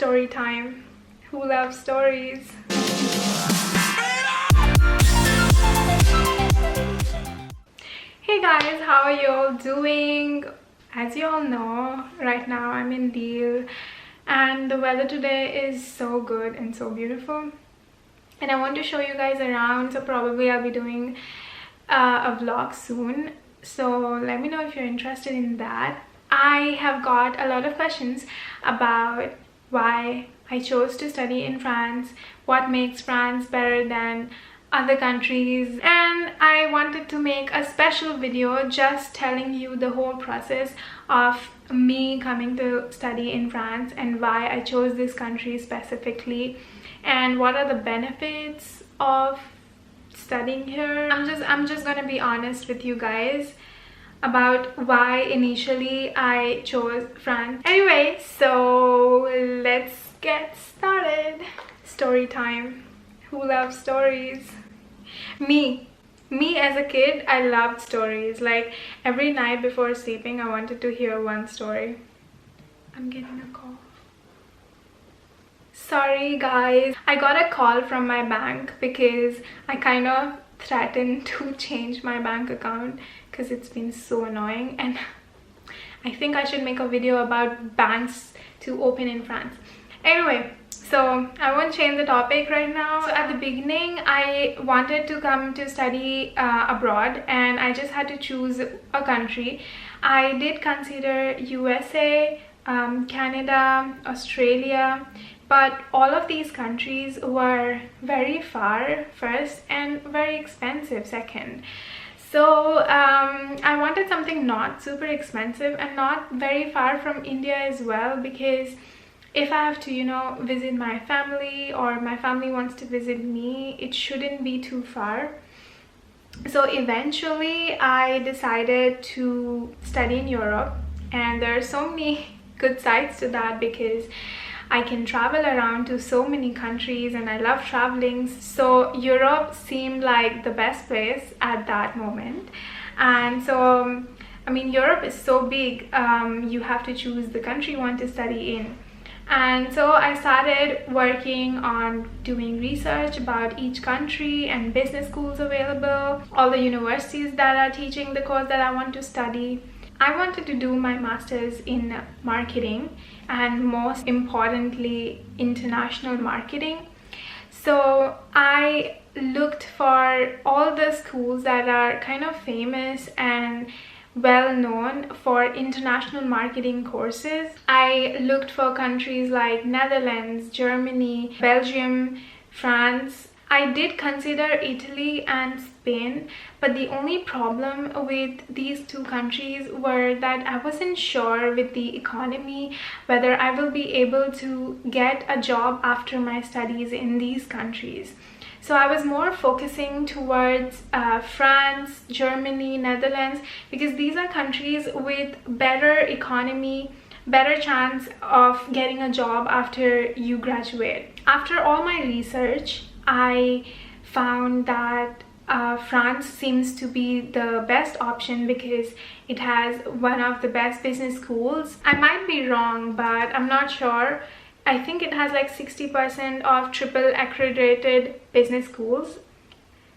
Story time. Who loves stories? Hey guys, how are you all doing? As you all know, right now I'm in Deal and the weather today is so good and so beautiful. And I want to show you guys around, so probably I'll be doing a vlog soon. So let me know if you're interested in that. I have got a lot of questions about why I chose to study in France, what makes France better than other countries, and I wanted to make a special video just telling you the whole process of me coming to study in France and why I chose this country specifically and what are the benefits of studying here. I'm just gonna be honest with you guys about why initially I chose France. Anyway, so let's get started. Story time. Who loves stories? Me as a kid, I loved stories. Like every night before sleeping I wanted to hear one story. I'm getting a call. Sorry guys, I got a call from my bank because I kind of threatened to change my bank account because it's been so annoying, and I think I should make a video about banks to open in France. Anyway, so I won't change the topic right now. So at the beginning I wanted to come to study abroad and I just had to choose a country. I did consider USA, Canada, Australia, but all of these countries were very far first and very expensive second. So I wanted something not super expensive and not very far from India as well, because if I have to, you know, visit my family or my family wants to visit me, it shouldn't be too far. So eventually I decided to study in Europe, and there are so many good sides to that because I can travel around to so many countries and I love traveling. So Europe seemed like the best place at that moment. And so, I mean, Europe is so big, you have to choose the country you want to study in. And so I started working on doing research about each country and business schools available, all the universities that are teaching the course that I want to study. I wanted to do my master's in marketing and most importantly international marketing. So I looked for all the schools that are kind of famous and well known for international marketing courses. I looked for countries like Netherlands, Germany, Belgium, France. I did consider Italy and Spain, but the only problem with these two countries were that I wasn't sure with the economy whether I will be able to get a job after my studies in these countries. So I was more focusing towards France, Germany, Netherlands, because these are countries with better economy, better chance of getting a job after you graduate. After all my research, I found that France seems to be the best option because it has one of the best business schools. I might be wrong, but I'm not sure. I think it has like 60% of triple accredited business schools.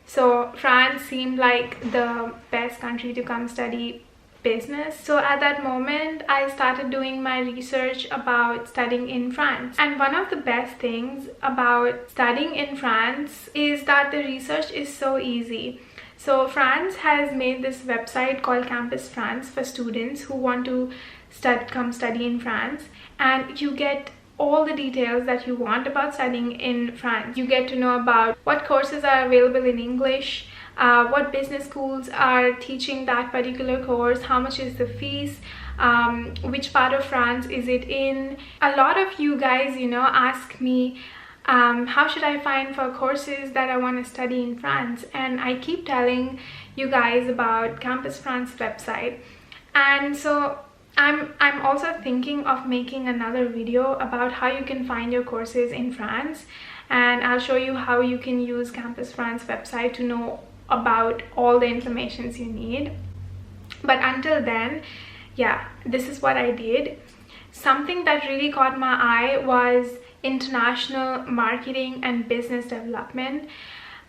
So France seemed like the best country to come study business. So at that moment I started doing my research about studying in France, and one of the best things about studying in France is that the research is so easy. So France has made this website called Campus France for students who want to come study in France, and you get all the details that you want about studying in France. You get to know about what courses are available in English, what business schools are teaching that particular course, how much is the fees, which part of France is it in. A lot of you guys, you know, ask me how should I find for courses that I want to study in France, and I keep telling you guys about Campus France website. And so I'm also thinking of making another video about how you can find your courses in France, and I'll show you how you can use Campus France website to know about all the informations you need. But until then, yeah, this is what I did. something that really caught my eye was international marketing and business development.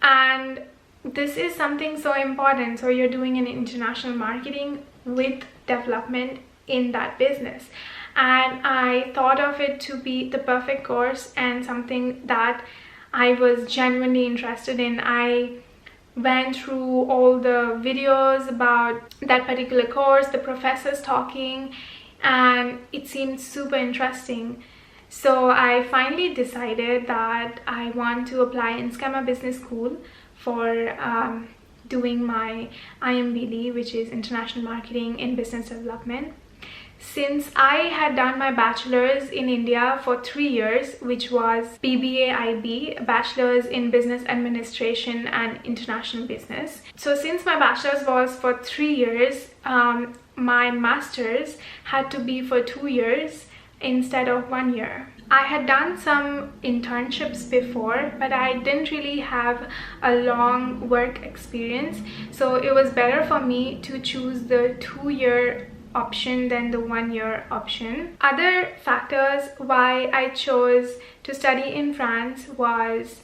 And this is something so important. So you're doing an international marketing with development in that business, and I thought of it to be the perfect course and something that I was genuinely interested in. I went through all the videos about that particular course, the professors talking, and it seemed super interesting. So I finally decided that I want to apply in Aankana Business School for doing my IMBD, which is International Marketing in Business Development. Since I had done my bachelor's in India for 3 years, which was BBA-IB, Bachelor's in Business Administration and International Business. So since my bachelor's was for 3 years, my master's had to be for 2 years instead of 1 year. I had done some internships before, but I didn't really have a long work experience. So it was better for me to choose the 2-year option than the 1-year option. Other factors why I chose to study in France was,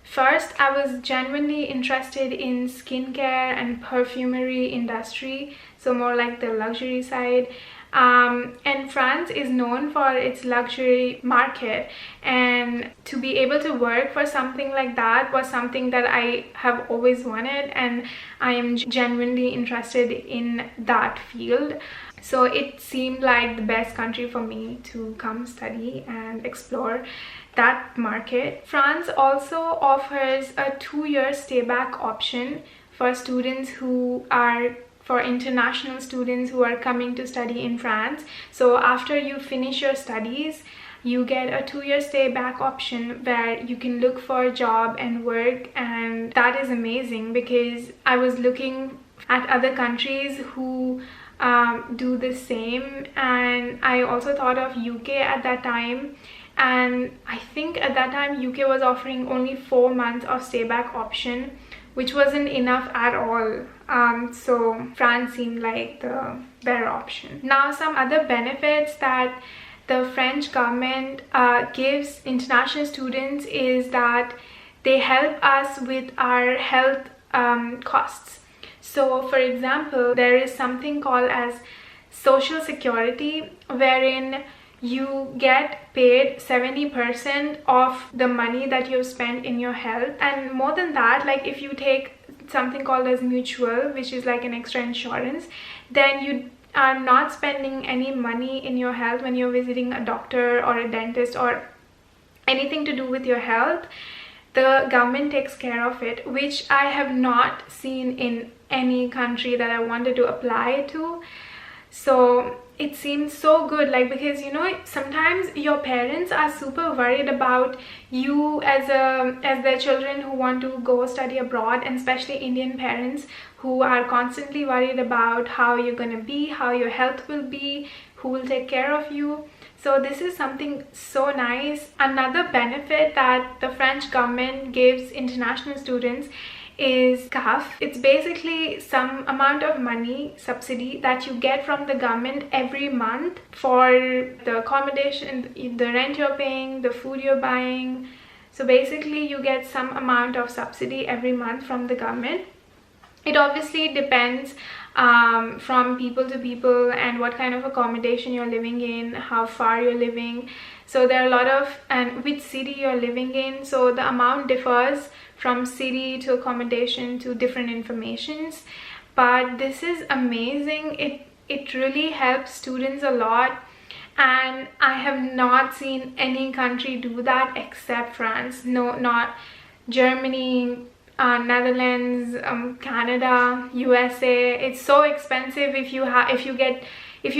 first, I was genuinely interested in skincare and perfumery industry, so more like the luxury side. And France is known for its luxury market, and to be able to work for something like that was something that I have always wanted, and I am genuinely interested in that field. So it seemed like the best country for me to come study and explore that market. France also offers a 2-year stay-back option for students who are for international students who are coming to study in France. So after you finish your studies, you get a 2-year stay back option where you can look for a job and work, and that is amazing because I was looking at other countries who do the same, and I also thought of UK at that time, and I think at that time UK was offering only 4 months of stay back option, which wasn't enough at all. So France seemed like the better option. Now, some other benefits that the French government gives international students is that they help us with our health costs. So for example, there is something called as social security, wherein you get paid 70% of the money that you've spent in your health. And more than that, like if you take something called as mutual, which is like an extra insurance, then you are not spending any money in your health when you're visiting a doctor or a dentist or anything to do with your health. The government takes care of it, which I have not seen in any country that I wanted to apply to. So it seems so good, like, because you know, sometimes your parents are super worried about you as their children who want to go study abroad, and especially Indian parents who are constantly worried about how you're gonna be, how your health will be, who will take care of you. So this is something so nice. Another benefit that the French government gives international students is CAF. It's basically some amount of money subsidy that you get from the government every month for the accommodation, the rent you're paying, the food you're buying. So basically you get some amount of subsidy every month from the government. It obviously depends from people to people and what kind of accommodation you're living in, how far you're living. So there are a lot of, and which city you're living in, so the amount differs from city to accommodation to different informations. But this is amazing. It really helps students a lot, and I have not seen any country do that except France. No, not Germany, Netherlands, Canada, USA. It's so expensive if you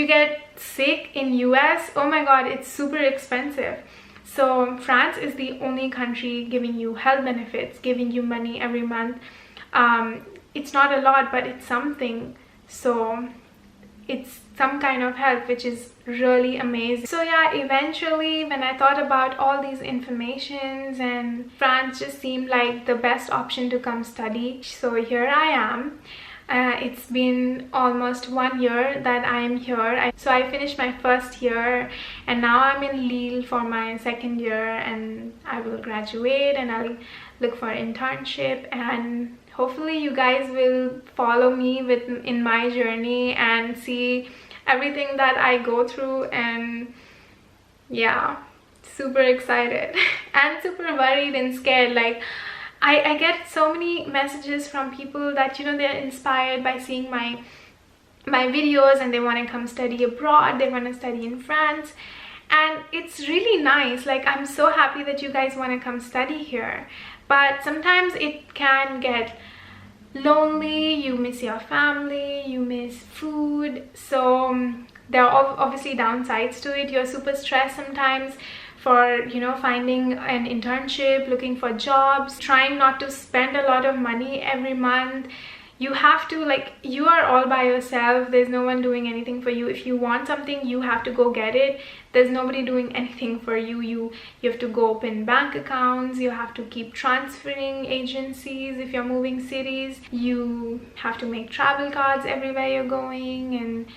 get sick in US. Oh my god, it's super expensive. So France is the only country giving you health benefits, giving you money every month. It's not a lot, but it's something. So it's some kind of help, which is really amazing. So yeah, eventually when I thought about all these informations, and France just seemed like the best option to come study. So here I am. It's been almost 1 year that I'm here. So I finished my first year and now I'm in Lille for my second year, and I will graduate and I'll look for an internship, and hopefully you guys will follow me in my journey and see everything that I go through. And yeah, super excited and super worried and scared. Like I get so many messages from people that, you know, they're inspired by seeing my videos and they want to come study abroad, they want to study in France, and it's really nice. Like I'm so happy that you guys want to come study here, but sometimes it can get lonely, you miss your family, you miss food. So there are obviously downsides to it. You're super stressed sometimes for, you know, finding an internship, looking for jobs, trying not to spend a lot of money every month. You have to, like, you are all by yourself. There's no one doing anything for you. If you want something, you have to go get it. There's nobody doing anything for you. You have to go open bank accounts. You have to keep transferring agencies if you're moving cities. You have to make travel cards everywhere you're going, and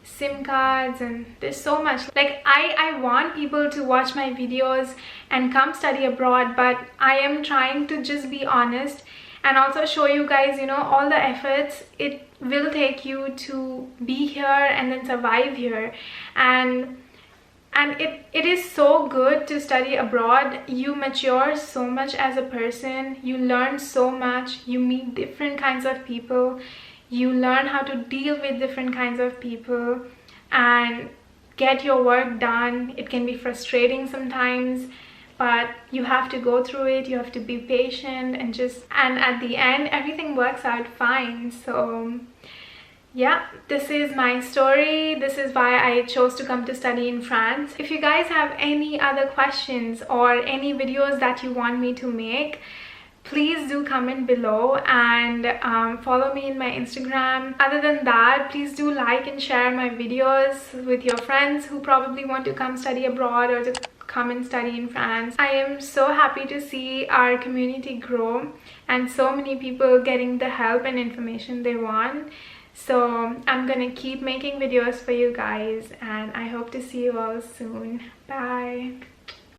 SIM cards, and there's so much. Like I want people to watch my videos and come study abroad, but I am trying to just be honest and also show you guys, you know, all the efforts it will take you to be here and then survive here. And it is so good to study abroad. You mature so much as a person, you learn so much, you meet different kinds of people, you learn how to deal with different kinds of people and get your work done. It can be frustrating sometimes, but you have to go through it. You have to be patient and at the end everything works out fine. So yeah, this is my story. This is why I chose to come to study in France. If you guys have any other questions or any videos that you want me to make, please do comment below and follow me in my Instagram. Other than that, please do like and share my videos with your friends who probably want to come study abroad or to come and study in France. I am so happy to see our community grow and so many people getting the help and information they want. So I'm gonna keep making videos for you guys, and I hope to see you all soon. Bye.